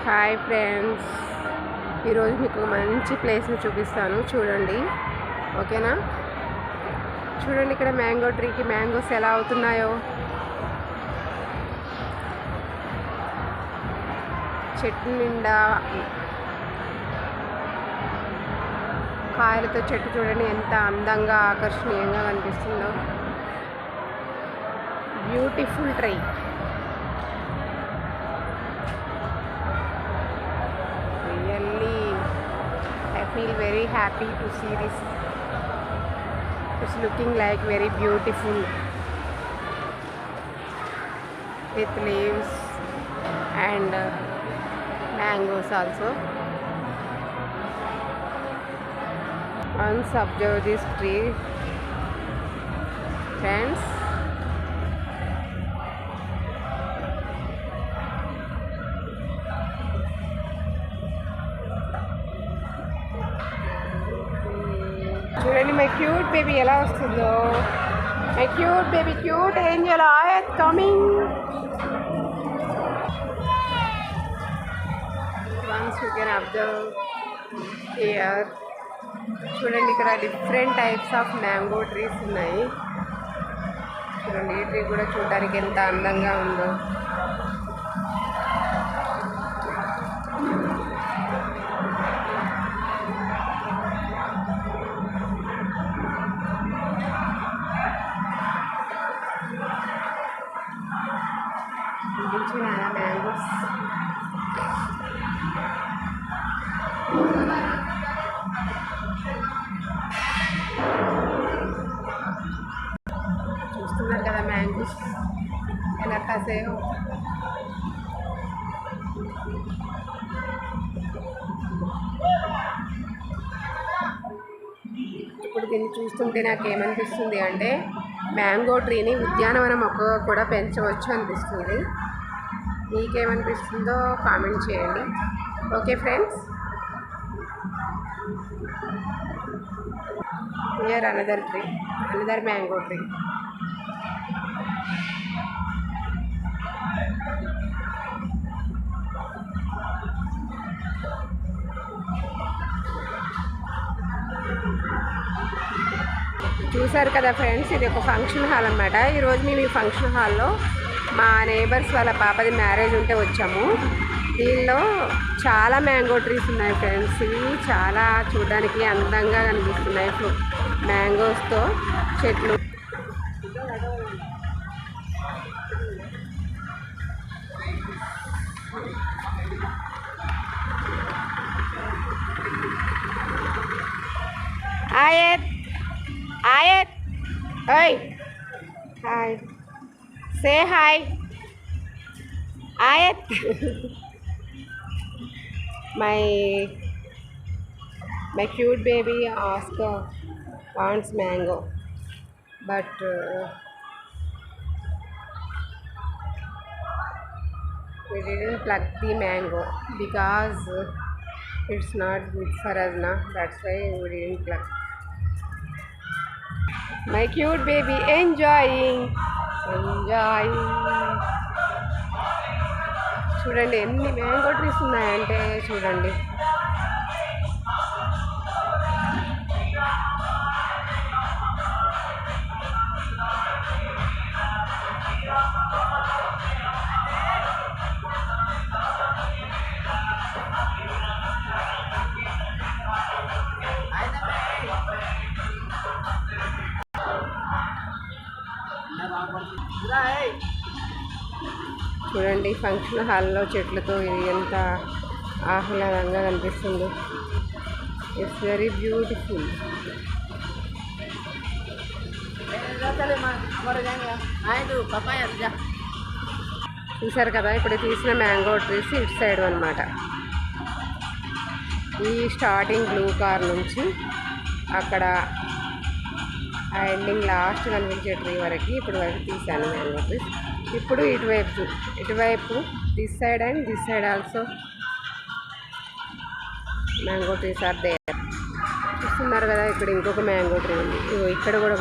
Hi friends, ఈరోజు మీకు మంచి ప్లేస్ని చూపిస్తాను. చూడండి, ఓకేనా? చూడండి, ఇక్కడ మ్యాంగో ట్రీకి మ్యాంగోస్ ఎలా అవుతున్నాయో. చెట్టు నిండా కాయలతో చెట్టు చూడండి ఎంత అందంగా ఆకర్షణీయంగా కనిపిస్తుందో. Beautiful tree. I feel very happy to see this. It's looking like very beautiful with leaves and mangoes also. Once observe this tree, friends. చూడండి మై క్యూట్ బేబీ ఎలా వస్తుందో. My cute baby, cute angel Ayat coming. Once you can observe here. చూడండి, ఇక్కడ different types of mango trees ఉన్నాయి. చూడండి, ఈ tree కూడా చూడడానికి ఎంత అందంగా ఉందో. మ్యాంగోస్ చూస్తున్నారు కదా, మ్యాంగోస్ ఎలా కాసాయో. ఇప్పుడు దీన్ని చూస్తుంటే నాకు ఏమనిపిస్తుంది అంటే, మ్యాంగో ట్రీని ఉద్యానవనం మొక్క కూడా పెంచవచ్చు అనిపిస్తుంది. మీకేమనిపిస్తుందో కామెంట్ చేయండి. Okay friends, here another tree, another mango tree. చూసారు కదా ఫ్రెండ్స్, ఇది ఒక ఫంక్షన్ హాల్ అన్నమాట. ఈరోజు మేము ఈ ఫంక్షన్ హాల్లో మా నేబర్స్ వాళ్ళ పాపది మ్యారేజ్ ఉంటే వచ్చాము. దీనిలో చాలా మ్యాంగో ట్రీస్ ఉన్నాయి ఫ్రెండ్స్. ఇవి చాలా చూడడానికి అందంగా కనిపిస్తున్నాయి. మ్యాంగోస్తో చెట్లు. ఆయత్, ఆయత్, ఓయ్ hi, say hi Ayat. my cute baby Oscar wants mango, but we didn't pluck the mango because it's not good for us now. That's why we didn't pluck. My cute baby enjoying. చూడండి ఎన్ని mango trees ఉన్నాయంటే చూడండి. చూడండి, function హాల్లో చెట్లతో ఇది ఎంత ఆహ్లాదంగా కనిపిస్తుందో. It's very beautiful. చూసారు కదా, ఇప్పుడు తీసిన మ్యాంగో ట్రీస్ ఇటు సైడ్ అనమాట. ఈ స్టార్టింగ్ బ్లూ కార్ నుంచి అక్కడ ఆ ఎండింగ్ లాస్ట్ కనిపించే ట్రీ వరకు ఇప్పుడు వరకు తీసాను మ్యాంగో ట్రీస్. ఇప్పుడు ఇటువైపు this side and this side also mango trees are there. చూస్తున్నారు కదా, ఇక్కడ ఇంకొక మ్యాంగో ట్రీ ఉంది. ఇక్కడ కూడా